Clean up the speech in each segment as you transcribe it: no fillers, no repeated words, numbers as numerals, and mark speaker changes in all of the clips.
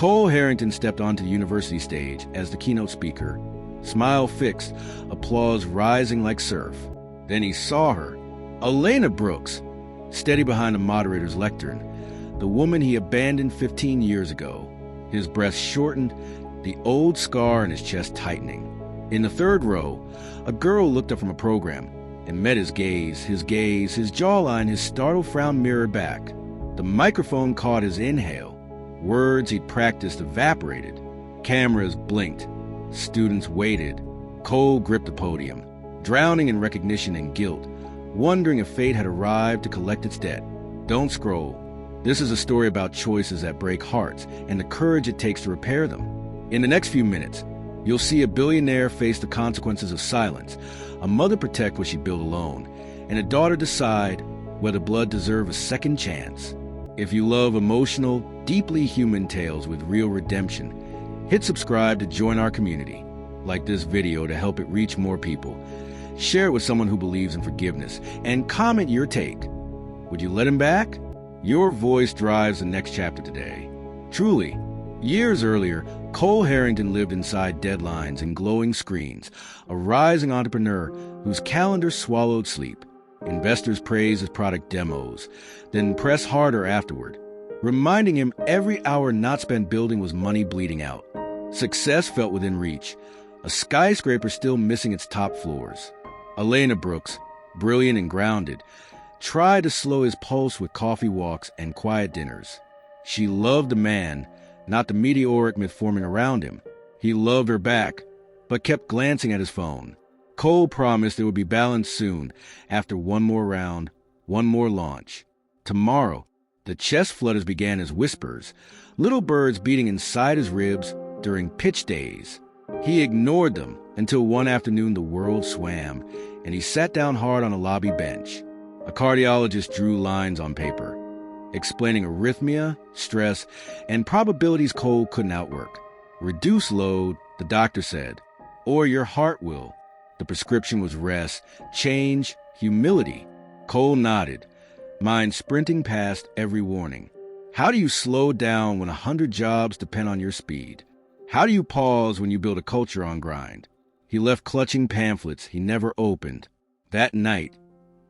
Speaker 1: Cole Harrington stepped onto the university stage as the keynote speaker, smile fixed, applause rising like surf. Then he saw her, Elena Brooks, steady behind the moderator's lectern, the woman he abandoned 15 years ago, his breath shortened, the old scar in his chest tightening. In the third row, a girl looked up from a program and met his gaze, his jawline, his startled frown mirrored back. The microphone caught his inhale. Words he'd practiced evaporated. Cameras blinked. Students waited. Cole gripped the podium, drowning in recognition and guilt, wondering if fate had arrived to collect its debt. Don't scroll. This is a story about choices that break hearts and the courage it takes to repair them. In the next few minutes, you'll see a billionaire face the consequences of silence, a mother protect what she built alone, and a daughter decide whether blood deserves a second chance. If you love emotional, deeply human tales with real redemption, hit subscribe to join our community. Like this video to help it reach more people. Share it with someone who believes in forgiveness, and comment your take. Would you let him back? Your voice drives the next chapter today. Truly, years earlier, Cole Harrington lived inside deadlines and glowing screens, a rising entrepreneur whose calendar swallowed sleep. Investors praised his product demos, then press harder afterward, reminding him every hour not spent building was money bleeding out. Success felt within reach, a skyscraper still missing its top floors. Elena Brooks, brilliant and grounded, tried to slow his pulse with coffee walks and quiet dinners. She loved the man, not the meteoric myth forming around him. He loved her back, but kept glancing at his phone. Cole promised there would be balance soon, after one more round, one more launch. Tomorrow, the chess flutters began as whispers, little birds beating inside his ribs during pitch days. He ignored them until one afternoon the world swam, and he sat down hard on a lobby bench. A cardiologist drew lines on paper, explaining arrhythmia, stress, and probabilities Cole couldn't outwork. Reduce load, the doctor said, or your heart will. The prescription was rest, change, humility. Cole nodded, mind sprinting past every warning. How do you slow down when 100 jobs depend on your speed? How do you pause when you build a culture on grind? He left clutching pamphlets he never opened. That night,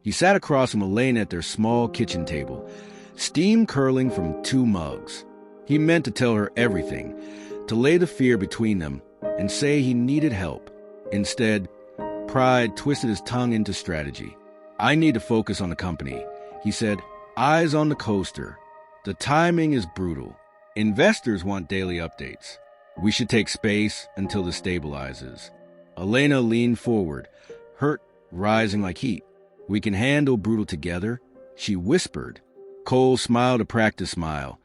Speaker 1: he sat across from Elena at their small kitchen table, steam curling from 2 mugs. He meant to tell her everything, to lay the fear between them and say he needed help. Instead, pride twisted his tongue into strategy. I need to focus on the company, he said, eyes on the coaster. The timing is brutal. Investors want daily updates. We should take space until this stabilizes. Elena leaned forward, hurt rising like heat. We can handle brutal together, she whispered. Cole smiled a practice smile,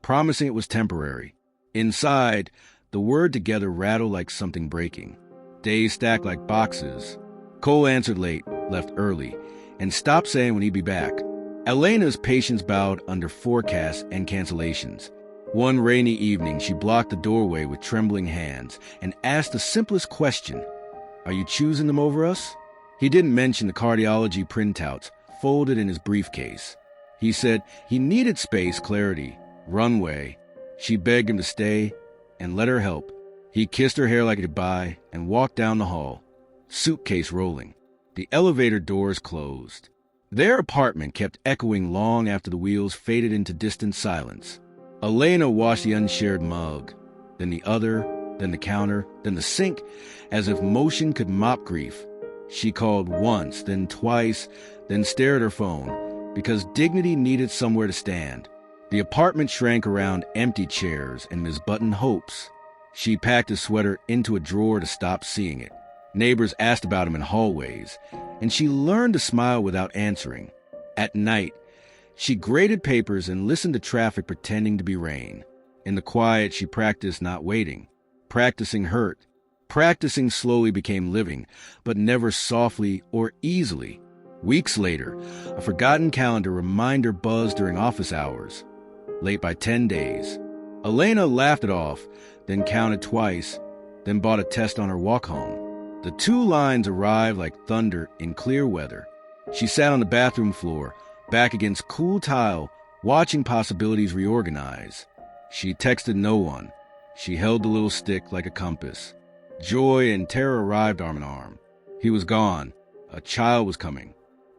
Speaker 1: promising it was temporary. Inside, the word together rattled like something breaking. Days stacked like boxes. Cole answered late, left early, and stopped saying when he'd be back. Elena's patience bowed under forecasts and cancellations. One rainy evening, she blocked the doorway with trembling hands and asked the simplest question, "Are you choosing them over us?" He didn't mention the cardiology printouts folded in his briefcase. He said he needed space, clarity, runway. She begged him to stay and let her help. He kissed her hair like a goodbye and walked down the hall, suitcase rolling. The elevator doors closed. Their apartment kept echoing long after the wheels faded into distant silence. Elena washed the unshared mug, then the other, then the counter, then the sink, as if motion could mop grief. She called once, then twice, then stared at her phone, because dignity needed somewhere to stand. The apartment shrank around empty chairs and misbuttoned hopes. She packed his sweater into a drawer to stop seeing it. Neighbors asked about him in hallways, and she learned to smile without answering. At night, she graded papers and listened to traffic pretending to be rain. In the quiet, she practiced not waiting, practicing hurt. Practicing slowly became living, but never softly or easily. Weeks later, a forgotten calendar reminder buzzed during office hours. Late by 10 days. Elena laughed it off, then counted twice, then bought a test on her walk home. The 2 lines arrived like thunder in clear weather. She sat on the bathroom floor, back against cool tile, watching possibilities reorganize. She texted no one. She held the little stick like a compass. Joy and terror arrived arm in arm. He was gone. A child was coming.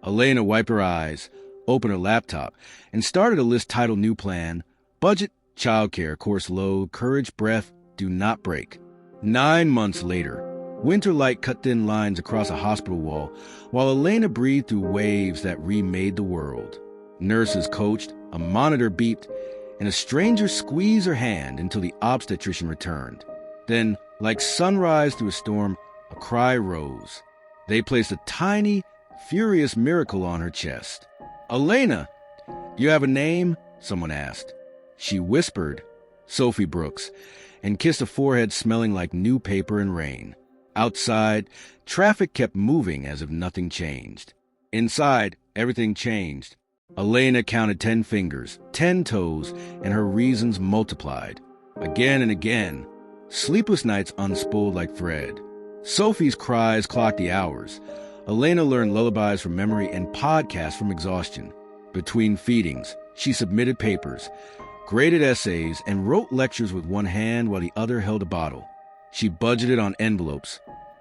Speaker 1: Elena wiped her eyes, opened her laptop, and started a list titled New Plan, Budget, Childcare, Course Load, Courage, Breath, Do Not Break. 9 months later, winter light cut thin lines across a hospital wall while Elena breathed through waves that remade the world. Nurses coached, a monitor beeped, and a stranger squeezed her hand until the obstetrician returned. Then, like sunrise through a storm, a cry rose. They placed a tiny, furious miracle on her chest. "Elena, you have a name?" someone asked. She whispered, "Sophie Brooks," and kissed a forehead smelling like new paper and rain. Outside, traffic kept moving as if nothing changed. Inside, everything changed. Elena counted 10 fingers, 10 toes, and her reasons multiplied. Again and again, sleepless nights unspooled like thread. Sophie's cries clocked the hours. Elena learned lullabies from memory and podcasts from exhaustion. Between feedings, she submitted papers, graded essays, and wrote lectures with one hand while the other held a bottle. She budgeted on envelopes,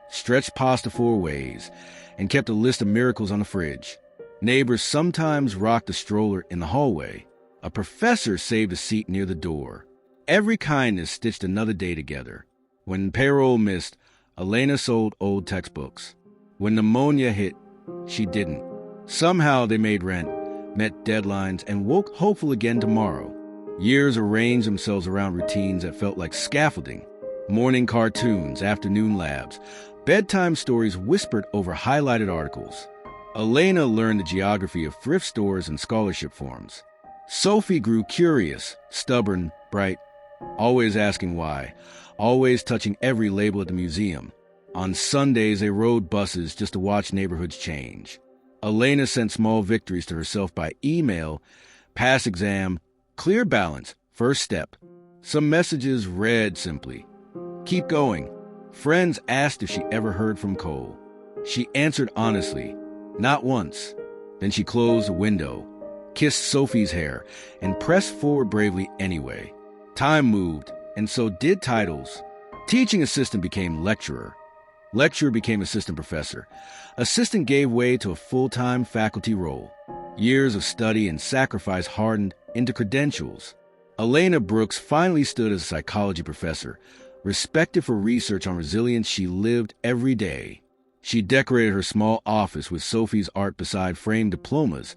Speaker 1: stretched pasta 4 ways, and kept a list of miracles on the fridge. Neighbors sometimes rocked a stroller in the hallway. A professor saved a seat near the door. Every kindness stitched another day together. When payroll missed, Elena sold old textbooks. When pneumonia hit, she didn't. Somehow they made rent, met deadlines, and woke hopeful again tomorrow. Years arranged themselves around routines that felt like scaffolding. Morning cartoons, afternoon labs, bedtime stories whispered over highlighted articles. Elena learned the geography of thrift stores and scholarship forms. Sophie grew curious, stubborn, bright, always asking why, always touching every label at the museum. On Sundays, they rode buses just to watch neighborhoods change. Elena sent small victories to herself by email: pass exam, clear balance, first step. Some messages read simply, "Keep going." Friends asked if she ever heard from Cole. She answered honestly, "Not once." Then she closed the window, kissed Sophie's hair, and pressed forward bravely anyway. Time moved, and so did titles. Teaching assistant became lecturer. Lecturer became assistant professor. Assistant gave way to a full-time faculty role. Years of study and sacrifice hardened into credentials. Elena Brooks finally stood as a psychology professor, respected for research on resilience she lived every day. She decorated her small office with Sophie's art beside framed diplomas,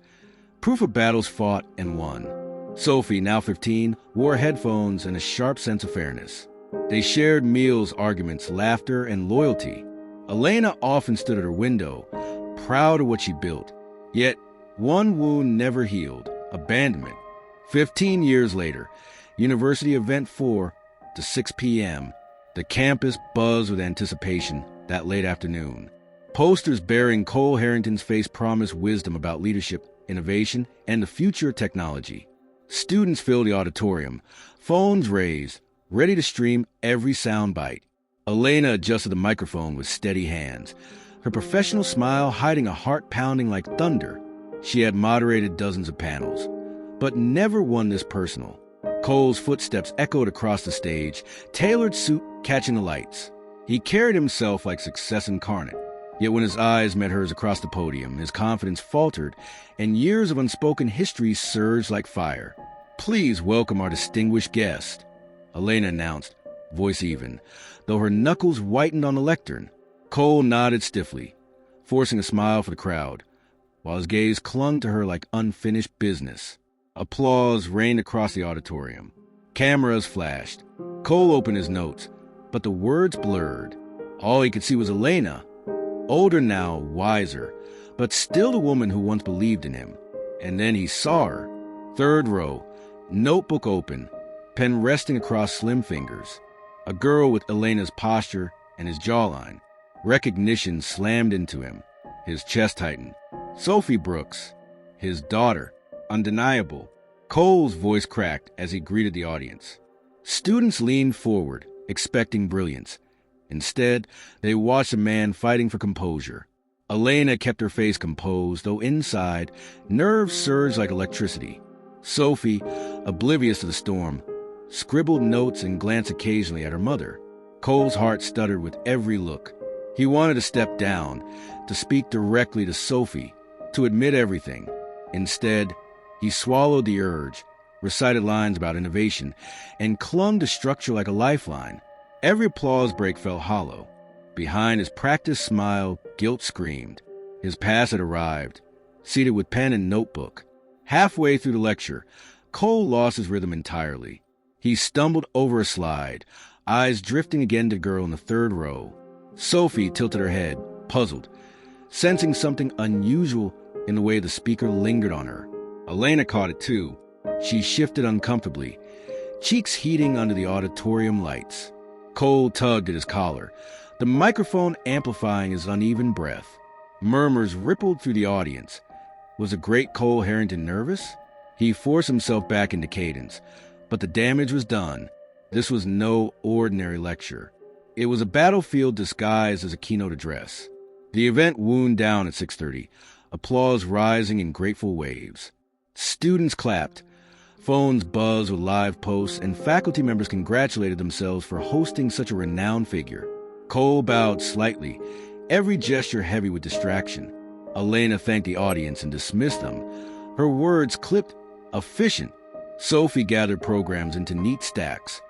Speaker 1: proof of battles fought and won. Sophie, now 15, wore headphones and a sharp sense of fairness. They shared meals, arguments, laughter, and loyalty. Elena often stood at her window, proud of what she built. Yet, one wound never healed: abandonment. 15 years later, University Event 4 to 6 p.m., the campus buzzed with anticipation that late afternoon. Posters bearing Cole Harrington's face promised wisdom about leadership, innovation, and the future of technology. Students filled the auditorium, phones raised, ready to stream every soundbite. Elena adjusted the microphone with steady hands, her professional smile hiding a heart pounding like thunder. She had moderated dozens of panels, but never one this personal. Cole's footsteps echoed across the stage, tailored suit catching the lights. He carried himself like success incarnate. Yet when his eyes met hers across the podium, his confidence faltered, and years of unspoken history surged like fire. "Please welcome our distinguished guest," Elena announced, voice even, though her knuckles whitened on the lectern. Cole nodded stiffly, forcing a smile for the crowd, while his gaze clung to her like unfinished business. Applause rained across the auditorium. Cameras flashed. Cole opened his notes, but the words blurred. All he could see was Elena, older now, wiser, but still the woman who once believed in him. And then he saw her. Third row, notebook open, pen resting across slim fingers. A girl with Elena's posture and his jawline. Recognition slammed into him. His chest tightened. Sophie Brooks, his daughter, undeniable. Cole's voice cracked as he greeted the audience. Students leaned forward, expecting brilliance. Instead, they watched a man fighting for composure. Elena kept her face composed, though inside, nerves surged like electricity. Sophie, oblivious to the storm, scribbled notes and glanced occasionally at her mother. Cole's heart stuttered with every look. He wanted to step down, to speak directly to Sophie, to admit everything. Instead, he swallowed the urge, recited lines about innovation, and clung to structure like a lifeline. Every applause break felt hollow. Behind his practiced smile, guilt screamed. His pass had arrived, seated with pen and notebook. Halfway through the lecture, Cole lost his rhythm entirely. He stumbled over a slide, eyes drifting again to the girl in the third row. Sophie tilted her head, puzzled, sensing something unusual in the way the speaker lingered on her. Elena caught it too. She shifted uncomfortably, cheeks heating under the auditorium lights. Cole tugged at his collar, the microphone amplifying his uneven breath. Murmurs rippled through the audience. Was the great Cole Harrington nervous? He forced himself back into cadence, but the damage was done. This was no ordinary lecture. It was a battlefield disguised as a keynote address. The event wound down at 6:30, applause rising in grateful waves. Students clapped, phones buzzed with live posts, and faculty members congratulated themselves for hosting such a renowned figure. Cole bowed slightly, every gesture heavy with distraction. Elena thanked the audience and dismissed them, her words clipped, efficient. Sophie gathered programs into neat stacks,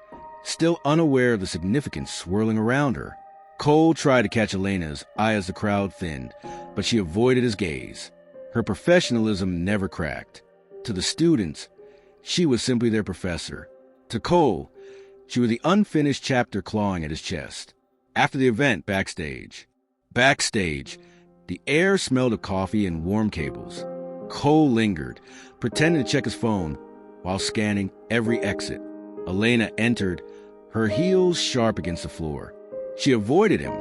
Speaker 1: still unaware of the significance swirling around her. Cole tried to catch Elena's eye as the crowd thinned, but she avoided his gaze. Her professionalism never cracked. To the students, she was simply their professor. To Cole, she was the unfinished chapter clawing at his chest. After the event, backstage, the air smelled of coffee and warm cables. Cole lingered, pretending to check his phone while scanning every exit. Elena entered, her heels sharp against the floor. She avoided him,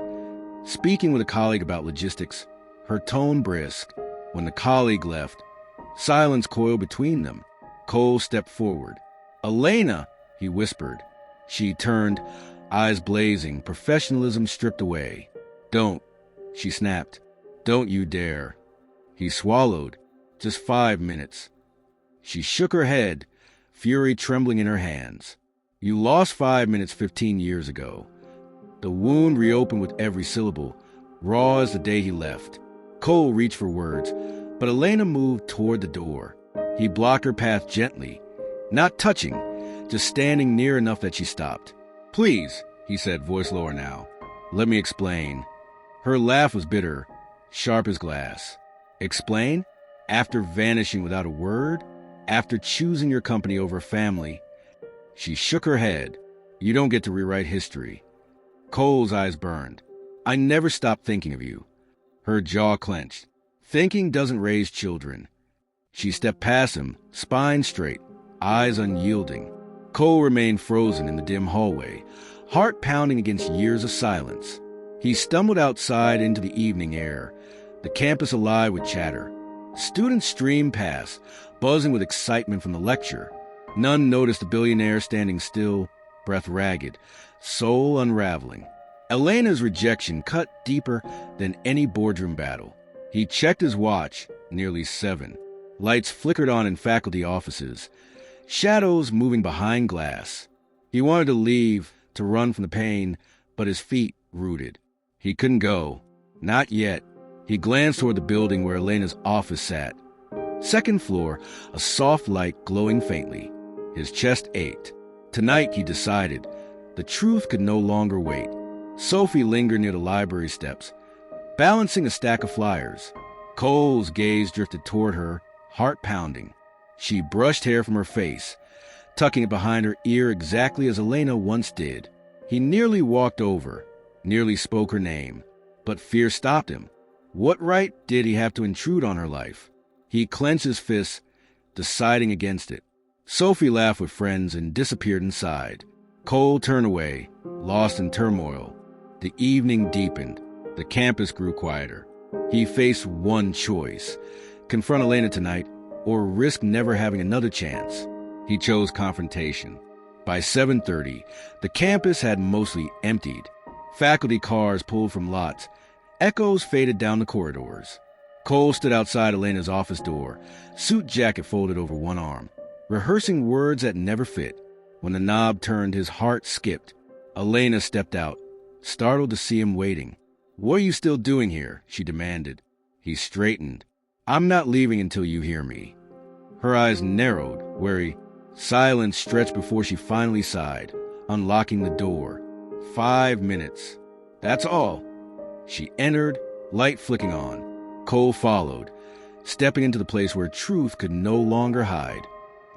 Speaker 1: speaking with a colleague about logistics, her tone brisk. When the colleague left, silence coiled between them. Cole stepped forward. "Elena," he whispered. She turned, eyes blazing, professionalism stripped away. "Don't," she snapped. "Don't you dare." He swallowed. "Just 5 minutes." She shook her head, fury trembling in her hands. "You lost 5 minutes 15 years ago." The wound reopened with every syllable, raw as the day he left. Cole reached for words, but Elena moved toward the door. He blocked her path gently, not touching, just standing near enough that she stopped. "Please," he said, voice lower now. "Let me explain." Her laugh was bitter, sharp as glass. "Explain? After vanishing without a word? After choosing your company over family?" She shook her head. "You don't get to rewrite history." Cole's eyes burned. "I never stopped thinking of you." Her jaw clenched. "Thinking doesn't raise children." She stepped past him, spine straight, eyes unyielding. Cole remained frozen in the dim hallway, heart pounding against years of silence. He stumbled outside into the evening air, the campus alive with chatter. Students streamed past, buzzing with excitement from the lecture. None noticed the billionaire standing still, breath ragged, soul unraveling. Elena's rejection cut deeper than any boardroom battle. He checked his watch, nearly 7. Lights flickered on in faculty offices, shadows moving behind glass. He wanted to leave, to run from the pain, but his feet rooted. He couldn't go. Not yet. He glanced toward the building where Elena's office sat. Second floor, a soft light glowing faintly. His chest ached. Tonight, he decided, the truth could no longer wait. Sophie lingered near the library steps, balancing a stack of flyers. Cole's gaze drifted toward her, heart pounding. She brushed hair from her face, tucking it behind her ear exactly as Elena once did. He nearly walked over, nearly spoke her name, but fear stopped him. What right did he have to intrude on her life? He clenched his fists, deciding against it. Sophie laughed with friends and disappeared inside. Cole turned away, lost in turmoil. The evening deepened. The campus grew quieter. He faced one choice: confront Elena tonight or risk never having another chance. He chose confrontation. By 7:30, the campus had mostly emptied. Faculty cars pulled from lots. Echoes faded down the corridors. Cole stood outside Elena's office door, suit jacket folded over one arm, rehearsing words that never fit. When the knob turned, his heart skipped. Elena stepped out, startled to see him waiting. "What are you still doing here?" she demanded. He straightened. "I'm not leaving until you hear me." Her eyes narrowed, wary. Silence stretched before she finally sighed, unlocking the door. 5 minutes. That's all. She entered, light flicking on. Cole followed, stepping into the place where truth could no longer hide.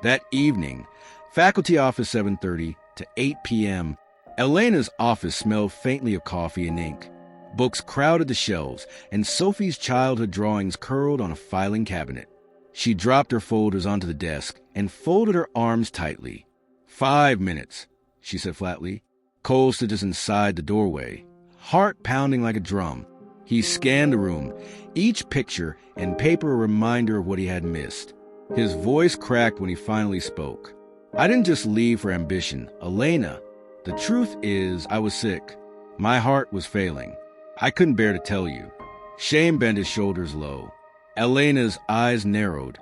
Speaker 1: That evening, faculty office 7:30 to 8 p.m., Elena's office smelled faintly of coffee and ink. Books crowded the shelves, and Sophie's childhood drawings curled on a filing cabinet. She dropped her folders onto the desk and folded her arms tightly. 5 minutes, she said flatly. Cole stood just inside the doorway, heart pounding like a drum. He scanned the room, each picture and paper a reminder of what he had missed. His voice cracked when he finally spoke. "I didn't just leave for ambition, Elena. The truth is, I was sick. My heart was failing. I couldn't bear to tell you." Shame bent his shoulders low. Elena's eyes narrowed,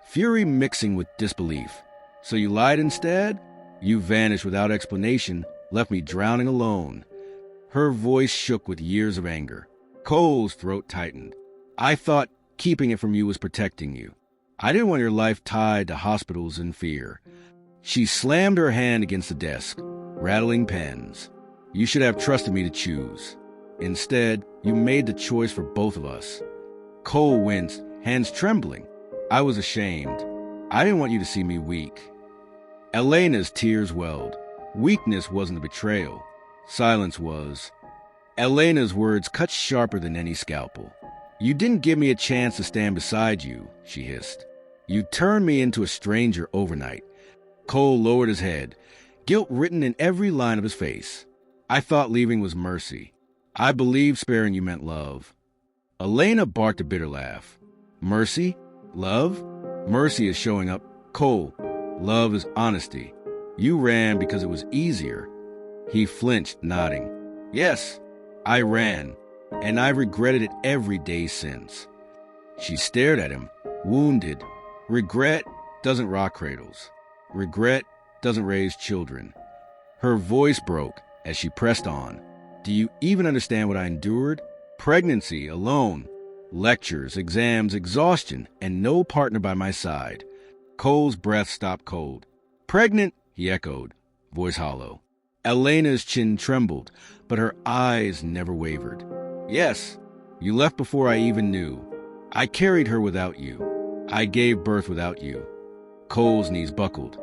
Speaker 1: fury mixing with disbelief. "So you lied instead? You vanished without explanation, left me drowning alone." Her voice shook with years of anger. Cole's throat tightened. "I thought keeping it from you was protecting you. I didn't want your life tied to hospitals and fear." She slammed her hand against the desk, rattling pens. "You should have trusted me to choose. Instead, you made the choice for both of us." Cole winced, hands trembling. "I was ashamed. I didn't want you to see me weak." Elena's tears welled. Weakness wasn't a betrayal. Silence was. Elena's words cut sharper than any scalpel. "You didn't give me a chance to stand beside you," she hissed. "You turned me into a stranger overnight." Cole lowered his head, guilt written in every line of his face. "I thought leaving was mercy. I believed sparing you meant love." Elena barked a bitter laugh. "Mercy? Love? Mercy is showing up. Cole, love is honesty. You ran because it was easier." He flinched, nodding. "Yes, I ran, and I've regretted it every day since." She stared at him, wounded. Regret doesn't rock cradles. Regret doesn't raise children. Her voice broke as she pressed on. "Do you even understand what I endured? Pregnancy alone, lectures, exams, exhaustion, and no partner by my side." Cole's breath stopped cold. "Pregnant?" he echoed, voice hollow. Elena's chin trembled, but her eyes never wavered. "Yes, you left before I even knew. I carried her without you. I gave birth without you." Cole's knees buckled.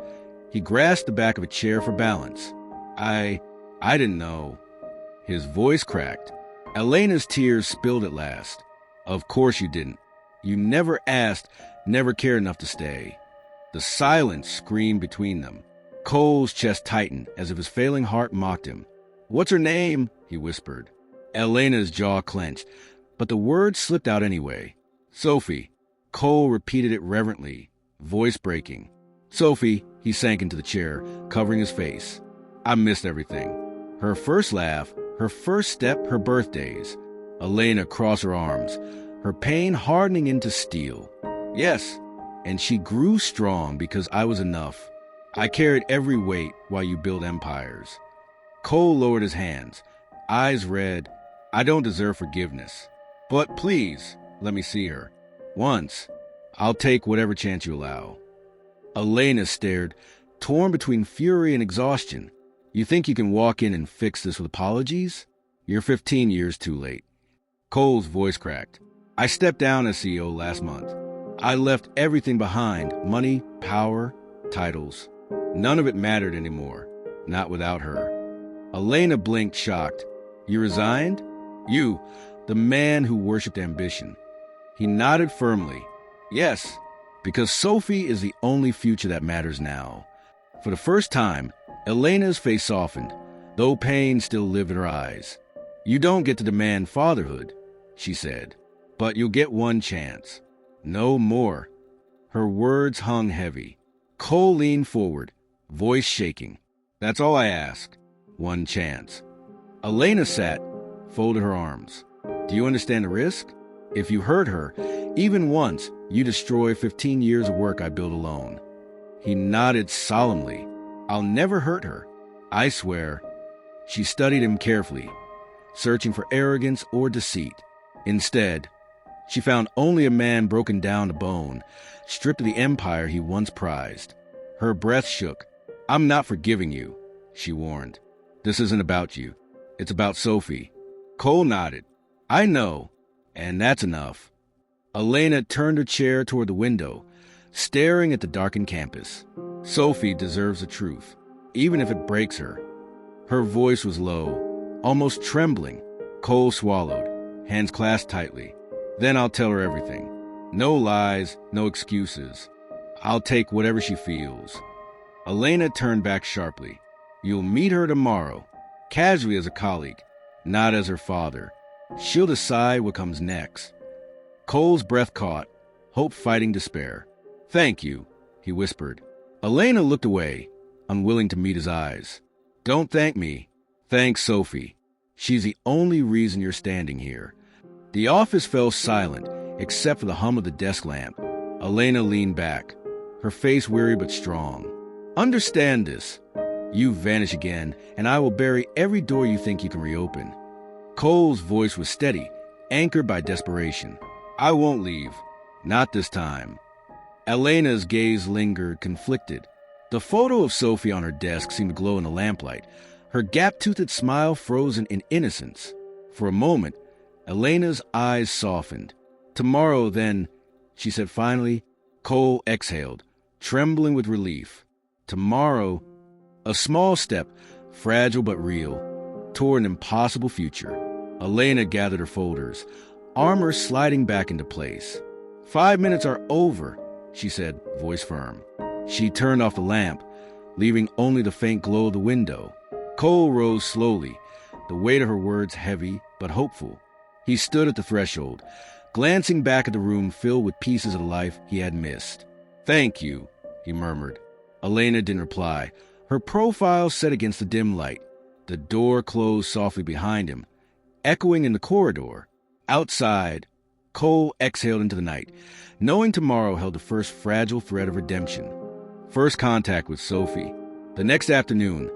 Speaker 1: He grasped the back of a chair for balance. I didn't know." His voice cracked. Elena's tears spilled at last. "Of course you didn't. You never asked, never cared enough to stay." The silence screamed between them. Cole's chest tightened as if his failing heart mocked him. "What's her name?" he whispered. Elena's jaw clenched, but the words slipped out anyway. "Sophie." Cole repeated it reverently, voice breaking. "Sophie," he sank into the chair, covering his face. "I missed everything. Her first laugh, her first step, her birthdays." Elena crossed her arms, her pain hardening into steel. "Yes, and she grew strong because I was enough. I carried every weight while you built empires." Cole lowered his hands, eyes red. "I don't deserve forgiveness. But please, let me see her. Once. I'll take whatever chance you allow." Elena stared, torn between fury and exhaustion. "You think you can walk in and fix this with apologies? You're 15 years too late." Cole's voice cracked. "I stepped down as CEO last month. I left everything behind, money, power, titles. None of it mattered anymore, not without her." Elena blinked, shocked. "You resigned? You, the man who worshipped ambition." He nodded firmly. "Yes, because Sophie is the only future that matters now." For the first time, Elena's face softened, though pain still lived in her eyes. "You don't get to demand fatherhood," she said, "but you'll get one chance. No more." Her words hung heavy. Cole leaned forward, voice shaking. "That's all I ask. One chance." Elena sat, folded her arms. "Do you understand the risk? If you hurt her, even once, you destroy 15 years of work I built alone." He nodded solemnly. I'll never hurt her. I swear. She studied him carefully, searching for arrogance or deceit. Instead, she found only a man broken down to bone, stripped of the empire he once prized. Her breath shook. I'm not forgiving you, she warned. This isn't about you. It's about Sophie. Cole nodded. I know, and that's enough. Elena turned her chair toward the window, staring at the darkened campus. Sophie deserves the truth, even if it breaks her. Her voice was low, almost trembling. Cole swallowed, hands clasped tightly. Then I'll tell her everything. No lies, no excuses. I'll take whatever she feels. Elena turned back sharply. You'll meet her tomorrow, casually as a colleague, not as her father. She'll decide what comes next. Cole's breath caught, hope fighting despair. Thank you, he whispered. Elena looked away, unwilling to meet his eyes. Don't thank me. Thank Sophie. She's the only reason you're standing here. The office fell silent, except for the hum of the desk lamp. Elena leaned back, her face weary but strong. Understand this. You vanish again, and I will bury every door you think you can reopen. Cole's voice was steady, anchored by desperation. I won't leave. Not this time. Elena's gaze lingered, conflicted. The photo of Sophie on her desk seemed to glow in the lamplight, her gap-toothed smile frozen in innocence. For a moment, Elena's eyes softened. Tomorrow, then, she said finally. Cole exhaled, trembling with relief. Tomorrow, a small step, fragile but real, toward an impossible future. Elena gathered her folders, armor sliding back into place. 5 minutes are over, she said, voice firm. She turned off the lamp, leaving only the faint glow of the window. Cole rose slowly, the weight of her words heavy but hopeful. He stood at the threshold, glancing back at the room filled with pieces of life he had missed. Thank you, he murmured. Elena didn't reply, her profile set against the dim light. The door closed softly behind him, echoing in the corridor. Outside, Cole exhaled into the night, knowing tomorrow held the first fragile thread of redemption. First contact with Sophie. The next afternoon,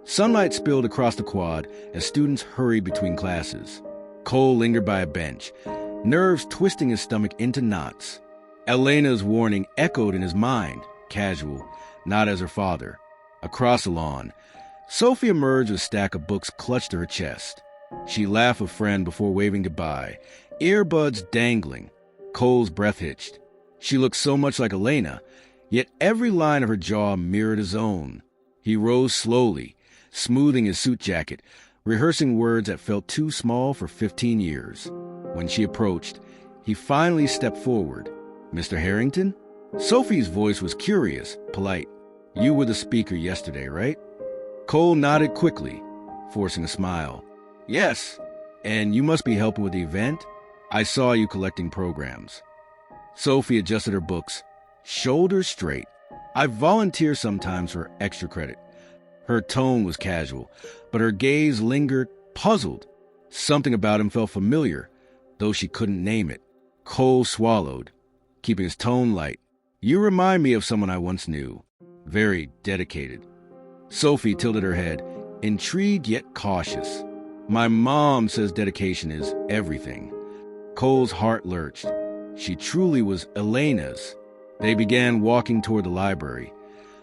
Speaker 1: sunlight spilled across the quad as students hurried between classes. Cole lingered by a bench, nerves twisting his stomach into knots. Elena's warning echoed in his mind, casual, not as her father. Across the lawn, Sophie emerged with a stack of books clutched to her chest. She laughed a friend before waving goodbye, earbuds dangling. Cole's breath hitched. She looked so much like Elena, yet every line of her jaw mirrored his own. He rose slowly, smoothing his suit jacket, rehearsing words that felt too small for 15 years. When she approached, he finally stepped forward. Mr. Harrington? Sophie's voice was curious, polite. You were the speaker yesterday, right? Cole nodded quickly, forcing a smile. Yes, and you must be helping with the event? I saw you collecting programs. Sophie adjusted her books, shoulders straight. I volunteer sometimes for extra credit. Her tone was casual, but her gaze lingered, puzzled. Something about him felt familiar, though she couldn't name it. Cole swallowed, keeping his tone light. You remind me of someone I once knew. Very dedicated. Sophie tilted her head, intrigued yet cautious. My mom says dedication is everything. Cole's heart lurched. She truly was Elena's. They began walking toward the library,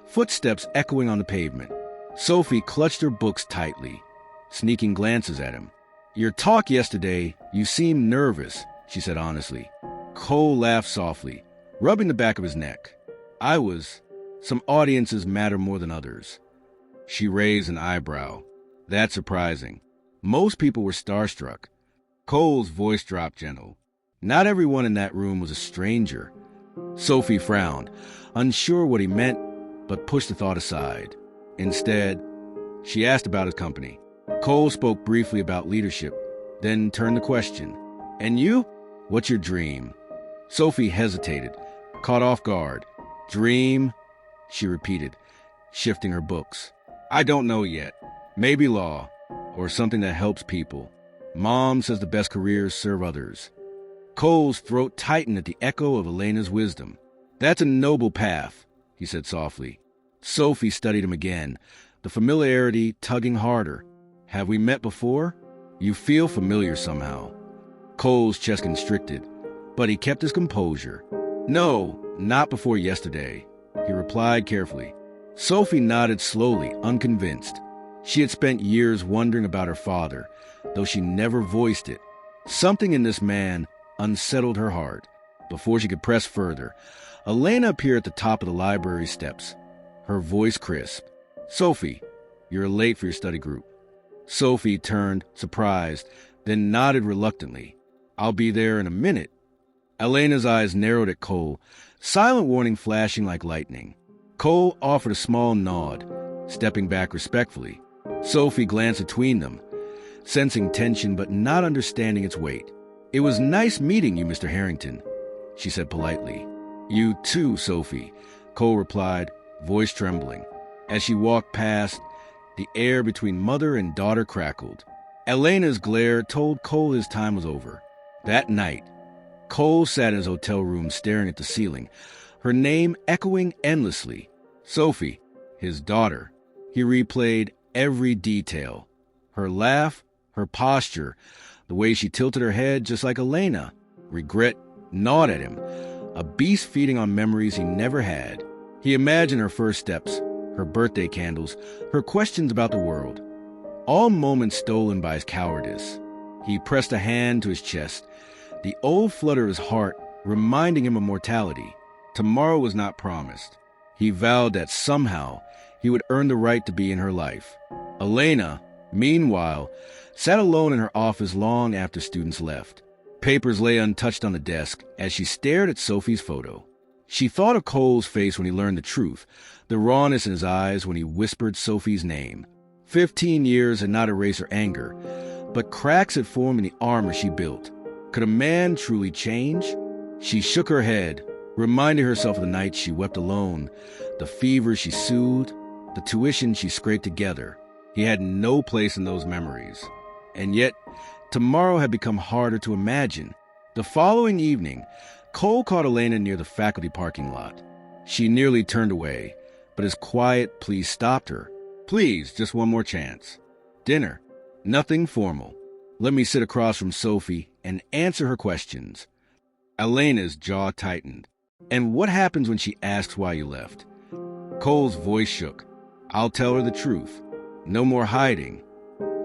Speaker 1: footsteps echoing on the pavement. Sophie clutched her books tightly, sneaking glances at him. Your talk yesterday, you seemed nervous, she said honestly. Cole laughed softly, rubbing the back of his neck. I was. Some audiences matter more than others. She raised an eyebrow. That's surprising. Most people were starstruck. Cole's voice dropped gentle. Not everyone in that room was a stranger. Sophie frowned, unsure what he meant, but pushed the thought aside. Instead, she asked about his company. Cole spoke briefly about leadership, then turned the question. And you? What's your dream? Sophie hesitated, caught off guard. Dream? She repeated, shifting her books. I don't know yet. Maybe law, or something that helps people. Mom says the best careers serve others. Cole's throat tightened at the echo of Elena's wisdom. That's a noble path, he said softly. Sophie studied him again, the familiarity tugging harder. Have we met before? You feel familiar somehow. Cole's chest constricted, but he kept his composure. No, not before yesterday, he replied carefully. Sophie nodded slowly, unconvinced. She had spent years wondering about her father, though she never voiced it. Something in this man unsettled her heart. Before she could press further, Elena appeared at the top of the library steps, her voice crisp. Sophie, you're late for your study group. Sophie turned, surprised, then nodded reluctantly. I'll be there in a minute. Elena's eyes narrowed at Cole, silent warning flashing like lightning. Cole offered a small nod, stepping back respectfully. Sophie glanced between them, sensing tension but not understanding its weight. It was nice meeting you, Mr. Harrington, she said politely. You too, Sophie, Cole replied, voice trembling. As she walked past, the air between mother and daughter crackled. Elena's glare told Cole his time was over. That night, Cole sat in his hotel room staring at the ceiling, her name echoing endlessly. Sophie, his daughter. He replayed every detail. Her laugh, her posture, the way she tilted her head just like Elena. Regret gnawed at him, a beast feeding on memories he never had. He imagined her first steps, her birthday candles, her questions about the world. All moments stolen by his cowardice. He pressed a hand to his chest, the old flutter of his heart reminding him of mortality. Tomorrow was not promised. He vowed that somehow he would earn the right to be in her life. Elena, meanwhile, sat alone in her office long after students left. Papers lay untouched on the desk as she stared at Sophie's photo. She thought of Cole's face when he learned the truth, the rawness in his eyes when he whispered Sophie's name. 15 years had not erased her anger, but cracks had formed in the armor she built. Could a man truly change? She shook her head, reminding herself of the nights she wept alone, the fever she soothed, the tuition she scraped together. He had no place in those memories. And yet, tomorrow had become harder to imagine. The following evening, Cole caught Elena near the faculty parking lot. She nearly turned away, but his quiet plea stopped her. Please, just one more chance. Dinner. Nothing formal. Let me sit across from Sophie and answer her questions. Elena's jaw tightened. And what happens when she asks why you left? Cole's voice shook. I'll tell her the truth. No more hiding.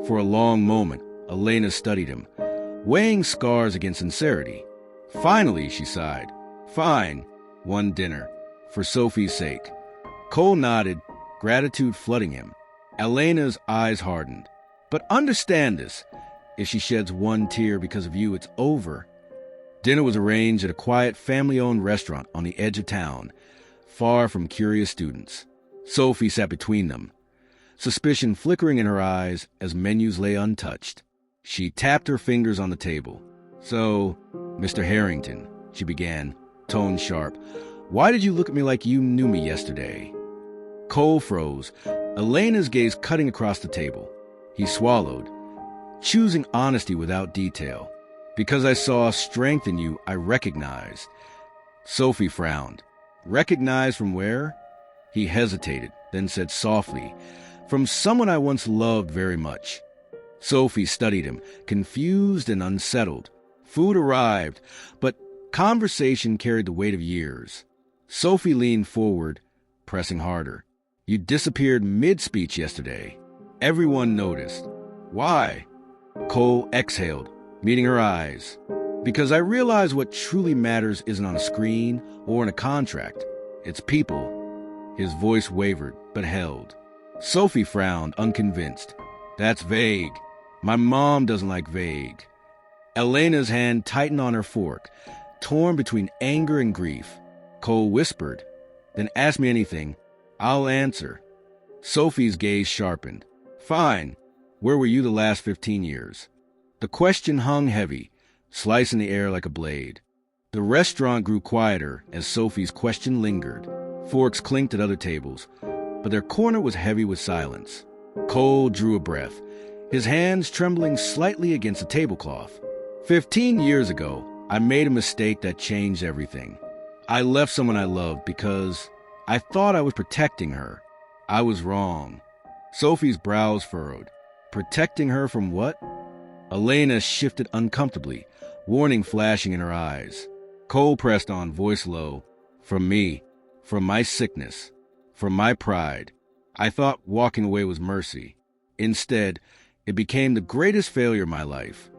Speaker 1: For a long moment, Elena studied him, weighing scars against sincerity. Finally, she sighed. Fine, one dinner, for Sophie's sake. Cole nodded, gratitude flooding him. Elena's eyes hardened. But understand this. If she sheds one tear because of you, it's over. Dinner was arranged at a quiet family-owned restaurant on the edge of town, far from curious students. Sophie sat between them, suspicion flickering in her eyes as menus lay untouched. She tapped her fingers on the table. So, Mr. Harrington, she began, tone sharp, why did you look at me like you knew me yesterday? Cole froze, Elena's gaze cutting across the table. He swallowed, choosing honesty without detail. Because I saw strength in you, I recognized. Sophie frowned. Recognize from where? He hesitated, then said softly, from someone I once loved very much. Sophie studied him, confused and unsettled. Food arrived, but conversation carried the weight of years. Sophie leaned forward, pressing harder. You disappeared mid-speech yesterday. Everyone noticed. Why? Cole exhaled, meeting her eyes. Because I realize what truly matters isn't on a screen or in a contract. It's people. His voice wavered, but held. Sophie frowned, unconvinced. That's vague. My mom doesn't like vague. Elena's hand tightened on her fork, torn between anger and grief. Cole whispered, then ask me anything. I'll answer. Sophie's gaze sharpened. Fine. Where were you the last 15 years? The question hung heavy, slicing the air like a blade. The restaurant grew quieter as Sophie's question lingered. Forks clinked at other tables, but their corner was heavy with silence. Cole drew a breath, his hands trembling slightly against the tablecloth. 15 years ago, I made a mistake that changed everything. I left someone I loved because I thought I was protecting her. I was wrong. Sophie's brows furrowed. Protecting her from what? Elena shifted uncomfortably, warning flashing in her eyes. Cole pressed on, voice low. From me, from my sickness, from my pride. I thought walking away was mercy. Instead, it became the greatest failure of my life.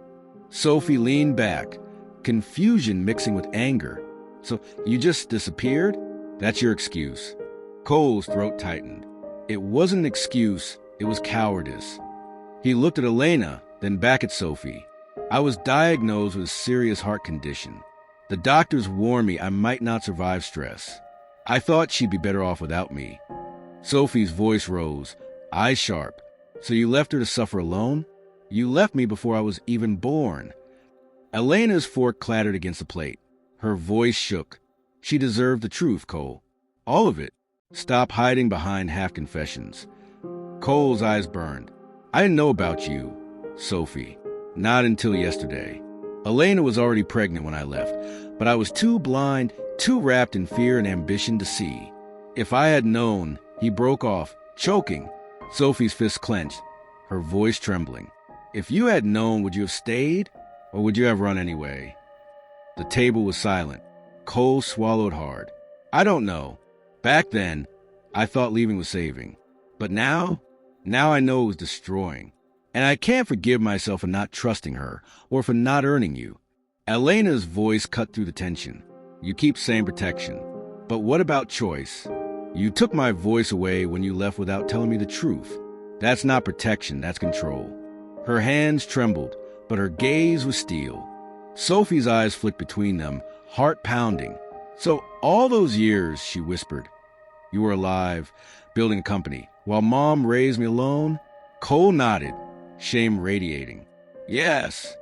Speaker 1: Sophie leaned back, confusion mixing with anger. So you just disappeared? That's your excuse. Cole's throat tightened. It wasn't an excuse, it was cowardice. He looked at Elena, then back at Sophie. I was diagnosed with a serious heart condition. The doctors warned me I might not survive stress. I thought she'd be better off without me. Sophie's voice rose, eyes sharp. So you left her to suffer alone? You left me before I was even born. Elena's fork clattered against the plate. Her voice shook. She deserved the truth, Cole. All of it. Stop hiding behind half-confessions. Cole's eyes burned. I didn't know about you, Sophie. Not until yesterday. Elena was already pregnant when I left, but I was too blind, too wrapped in fear and ambition to see. If I had known, he broke off, choking. Sophie's fist clenched, her voice trembling. If you had known, would you have stayed, or would you have run anyway? The table was silent. Cole swallowed hard. I don't know. Back then, I thought leaving was saving. But now I know it was destroying. And I can't forgive myself for not trusting her, or for not earning you. Elena's voice cut through the tension. You keep saying protection. But what about choice? You took my voice away when you left without telling me the truth. That's not protection, that's control. Her hands trembled, but her gaze was steel. Sophie's eyes flicked between them, heart pounding. So all those years, she whispered, you were alive, building a company, while Mom raised me alone? Cole nodded, shame radiating. Yes.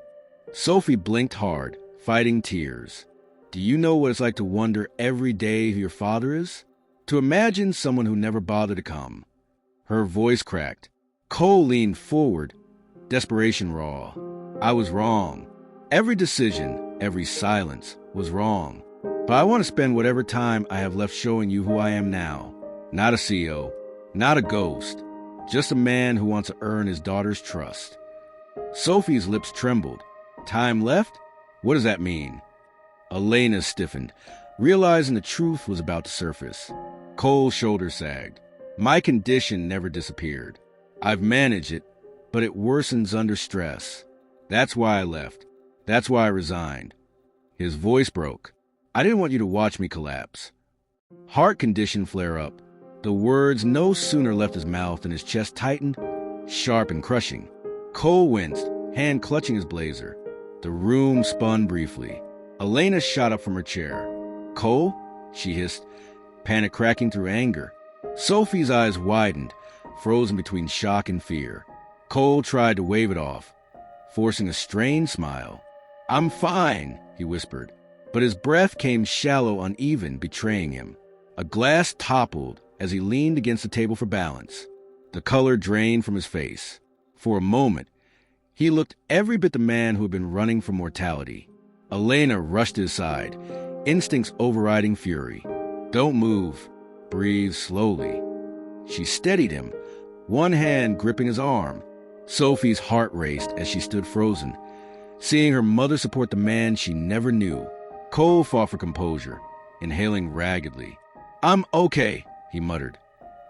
Speaker 1: Sophie blinked hard, fighting tears. Do you know what it's like to wonder every day who your father is? To imagine someone who never bothered to come. Her voice cracked. Cole leaned forward, desperation raw. I was wrong. Every decision, every silence was wrong. But I want to spend whatever time I have left showing you who I am now. Not a CEO, not a ghost, just a man who wants to earn his daughter's trust. Sophie's lips trembled. Time left? What does that mean? Elena stiffened, realizing the truth was about to surface. Cole's shoulders sagged. My condition never disappeared. I've managed it, but it worsens under stress. That's why I left. That's why I resigned. His voice broke. I didn't want you to watch me collapse. Heart condition flare up. The words no sooner left his mouth than his chest tightened, sharp and crushing. Cole winced, hand clutching his blazer. The room spun briefly. Elena shot up from her chair. Cole? She hissed, panic cracking through anger. Sophie's eyes widened, frozen between shock and fear. Cole tried to wave it off, forcing a strained smile. I'm fine, he whispered, but his breath came shallow, uneven, betraying him. A glass toppled as he leaned against the table for balance. The color drained from his face. For a moment, he looked every bit the man who had been running from mortality. Elena rushed to his side, instincts overriding fury. Don't move. Breathe slowly. She steadied him, one hand gripping his arm. Sophie's heart raced as she stood frozen, seeing her mother support the man she never knew. Cole fought for composure, inhaling raggedly. I'm okay, he muttered,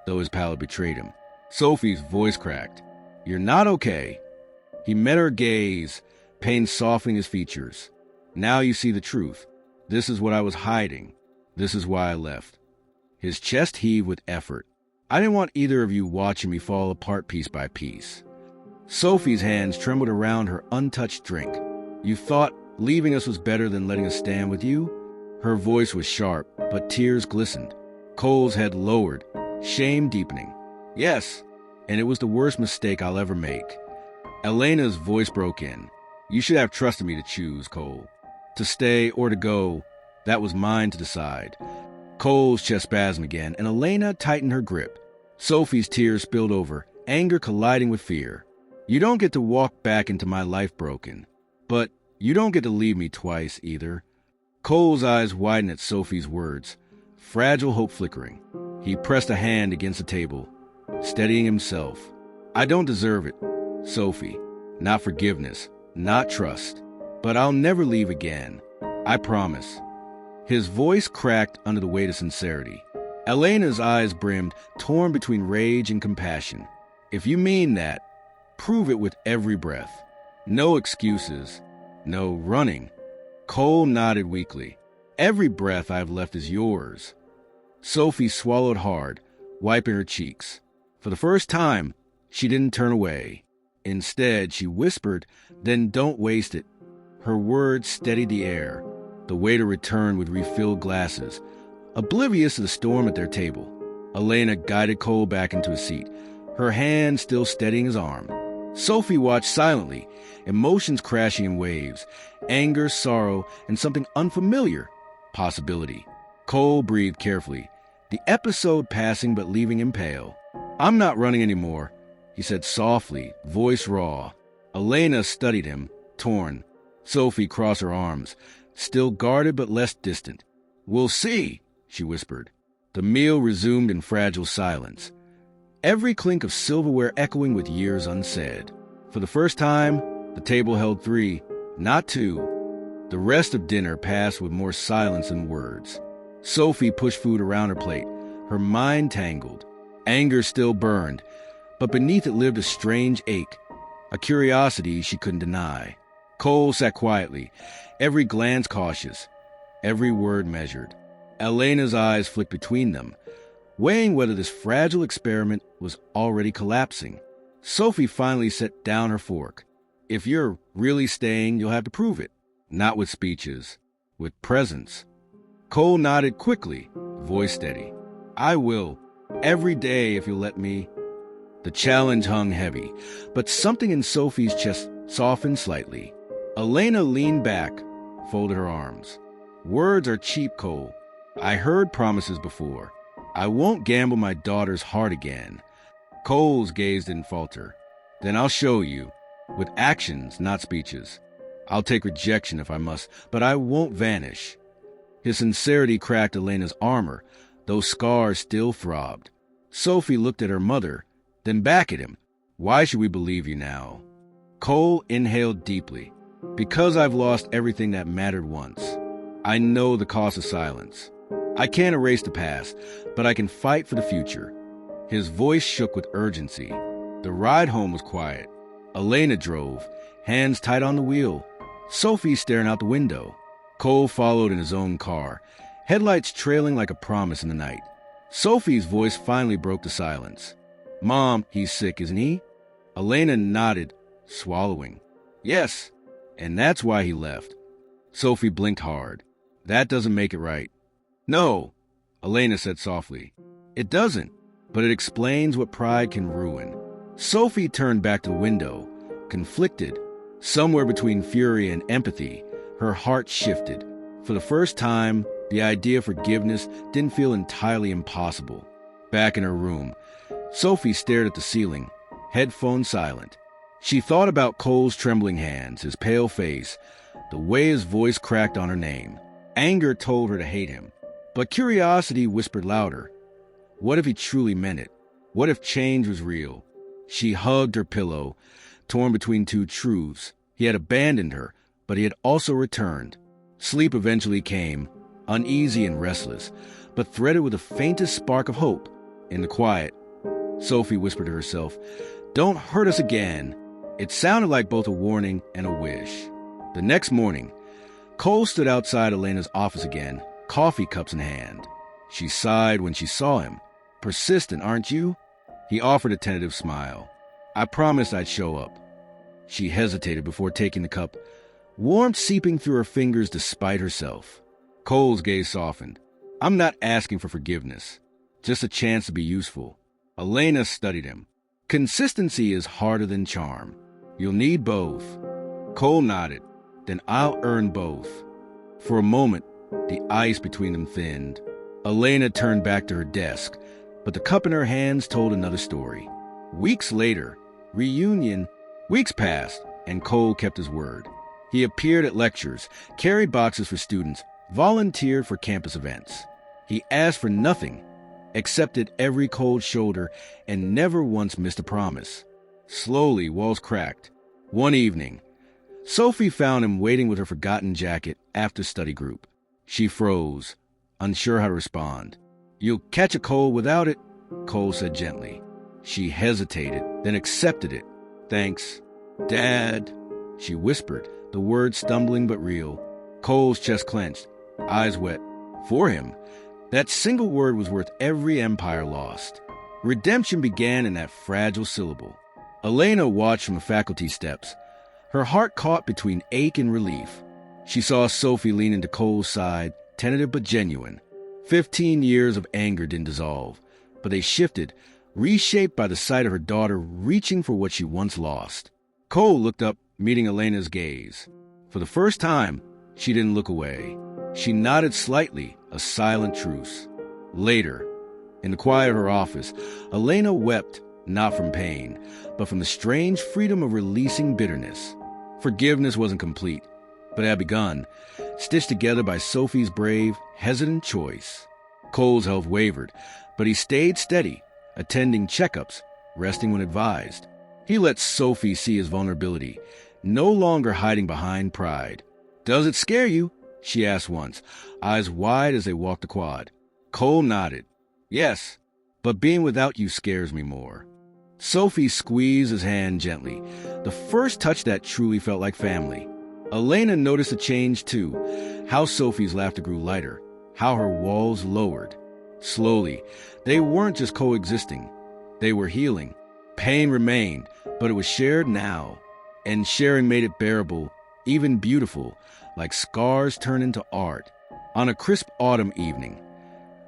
Speaker 1: though his pallor betrayed him. Sophie's voice cracked. You're not okay. He met her gaze, pain softening his features. Now you see the truth. This is what I was hiding. This is why I left. His chest heaved with effort. I didn't want either of you watching me fall apart piece by piece. Sophie's hands trembled around her untouched drink. You thought leaving us was better than letting us stand with you? Her voice was sharp, but tears glistened. Cole's head lowered, shame deepening. Yes, and it was the worst mistake I'll ever make. Elena's voice broke in. You should have trusted me to choose, Cole. To stay or to go, that was mine to decide. Cole's chest spasmed again, and Elena tightened her grip. Sophie's tears spilled over, anger colliding with fear. You don't get to walk back into my life broken. But you don't get to leave me twice, either. Cole's eyes widened at Sophie's words, fragile hope flickering. He pressed a hand against the table. steadying himself. I don't deserve it, Sophie. Not forgiveness, not trust. But I'll never leave again. I promise. His voice cracked under the weight of sincerity. Elena's eyes brimmed, torn between rage and compassion. If you mean that, prove it with every breath. No excuses. No running. Cole nodded weakly. Every breath I've left is yours. Sophie swallowed hard, wiping her cheeks. For the first time, she didn't turn away. Instead, she whispered, "Then don't waste it." Her words steadied the air. The waiter returned with refilled glasses, oblivious to the storm at their table. Elena guided Cole back into his seat, her hand still steadying his arm. Sophie watched silently, emotions crashing in waves, anger, sorrow, and something unfamiliar, possibility. Cole breathed carefully, the episode passing but leaving him pale. "I'm not running anymore," he said softly, voice raw. Elena studied him, torn. Sophie crossed her arms, still guarded but less distant. "We'll see," she whispered. The meal resumed in fragile silence, every clink of silverware echoing with years unsaid. For the first time, the table held 3, not 2. The rest of dinner passed with more silence than words. Sophie pushed food around her plate, her mind tangled. Anger still burned, but beneath it lived a strange ache, a curiosity she couldn't deny. Cole sat quietly, every glance cautious, every word measured. Elena's eyes flicked between them, weighing whether this fragile experiment was already collapsing. Sophie finally set down her fork. "If you're really staying, you'll have to prove it. Not with speeches, with presence." Cole nodded quickly, voice steady. "I will. Every day if you'll let me." The challenge hung heavy, but something in Sophie's chest softened slightly. Elena leaned back, folded her arms. "Words are cheap, Cole. I heard promises before. I won't gamble my daughter's heart again." Cole's gaze didn't falter. "Then I'll show you. With actions, not speeches. I'll take rejection if I must, but I won't vanish." His sincerity cracked Elena's armor, those scars still throbbed. Sophie looked at her mother, then back at him. "Why should we believe you now?" Cole inhaled deeply. "Because I've lost everything that mattered once. I know the cost of silence. I can't erase the past, but I can fight for the future." His voice shook with urgency. The ride home was quiet. Elena drove, hands tight on the wheel. Sophie staring out the window. Cole followed in his own car, headlights trailing like a promise in the night. Sophie's voice finally broke the silence. "Mom, he's sick, isn't he?" Elena nodded, swallowing. "Yes, and that's why he left." Sophie blinked hard. "That doesn't make it right." "No," Elena said softly. "It doesn't, but it explains what pride can ruin." Sophie turned back to the window, conflicted. Somewhere between fury and empathy, her heart shifted. For the first time, the idea of forgiveness didn't feel entirely impossible. Back in her room, Sophie stared at the ceiling, headphones silent. She thought about Cole's trembling hands, his pale face, the way his voice cracked on her name. Anger told her to hate him, but curiosity whispered louder. What if he truly meant it? What if change was real? She hugged her pillow, torn between two truths. He had abandoned her, but he had also returned. Sleep eventually came, uneasy and restless, but threaded with the faintest spark of hope. In the quiet, Sophie whispered to herself, "Don't hurt us again." It sounded like both a warning and a wish. The next morning, Cole stood outside Elena's office again, coffee cups in hand. She sighed when she saw him. "Persistent, aren't you?" He offered a tentative smile. "I promised I'd show up." She hesitated before taking the cup, warmth seeping through her fingers despite herself. Cole's gaze softened. "I'm not asking for forgiveness, just a chance to be useful." Elena studied him. "Consistency is harder than charm. You'll need both." Cole nodded. "Then I'll earn both." For a moment, the ice between them thinned. Elena turned back to her desk, but the cup in her hands told another story. Weeks later, reunion. Weeks passed, and Cole kept his word. He appeared at lectures, carried boxes for students, volunteered for campus events. He asked for nothing, accepted every cold shoulder, and never once missed a promise. Slowly, walls cracked. One evening, Sophie found him waiting with her forgotten jacket after study group. She froze, unsure how to respond. "You'll catch a cold without it," Cole said gently. She hesitated, then accepted it. "Thanks, Dad," she whispered, the words stumbling but real. Cole's chest clenched, eyes wet. For him, that single word was worth every empire lost. Redemption began in that fragile syllable. Elena watched from the faculty steps, her heart caught between ache and relief. She saw Sophie lean into Cole's side, tentative but genuine. 15 years of anger didn't dissolve, but they shifted, reshaped by the sight of her daughter reaching for what she once lost. Cole looked up, meeting Elena's gaze. For the first time, she didn't look away. She nodded slightly, a silent truce. Later, in the quiet of her office, Elena wept, not from pain, but from the strange freedom of releasing bitterness. Forgiveness wasn't complete, but had begun, stitched together by Sophie's brave, hesitant choice. Cole's health wavered, but he stayed steady, attending checkups, resting when advised. He let Sophie see his vulnerability, no longer hiding behind pride. "Does it scare you?" she asked once, eyes wide as they walked the quad. Cole nodded. "Yes, but being without you scares me more." Sophie squeezed his hand gently, the first touch that truly felt like family. Elena noticed a change too, how Sophie's laughter grew lighter, how her walls lowered. Slowly, they weren't just coexisting, they were healing. Pain remained, but it was shared now, and sharing made it bearable, even beautiful, like scars turned into art. On a crisp autumn evening,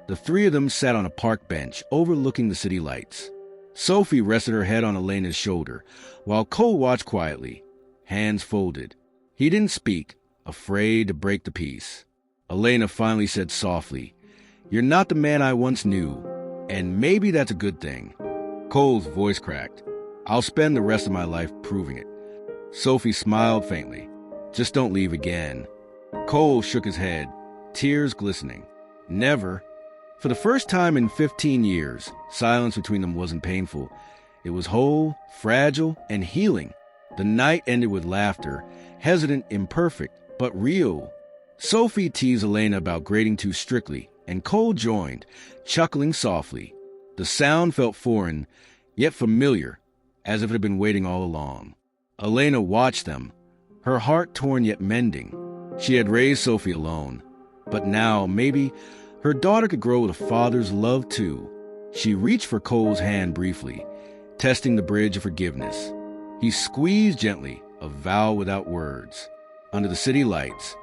Speaker 1: the three of them sat on a park bench overlooking the city lights. Sophie rested her head on Elena's shoulder, while Cole watched quietly, hands folded. He didn't speak, afraid to break the peace. Elena finally said softly, "You're not the man I once knew, and maybe that's a good thing." Cole's voice cracked. "I'll spend the rest of my life proving it." Sophie smiled faintly. "Just don't leave again." Cole shook his head, tears glistening. "Never." For the first time in 15 years, silence between them wasn't painful. It was whole, fragile, and healing. The night ended with laughter, hesitant, imperfect, but real. Sophie teased Elena about grading too strictly, and Cole joined, chuckling softly. The sound felt foreign, yet familiar, as if it had been waiting all along. Elena watched them, her heart torn yet mending. She had raised Sophie alone, but now, maybe, her daughter could grow with a father's love too. She reached for Cole's hand briefly, testing the bridge of forgiveness. He squeezed gently, a vow without words. Under the city lights,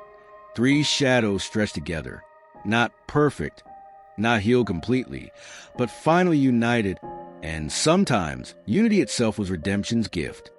Speaker 1: three shadows stretched together, not perfect, not healed completely, but finally united, and sometimes unity itself was redemption's gift.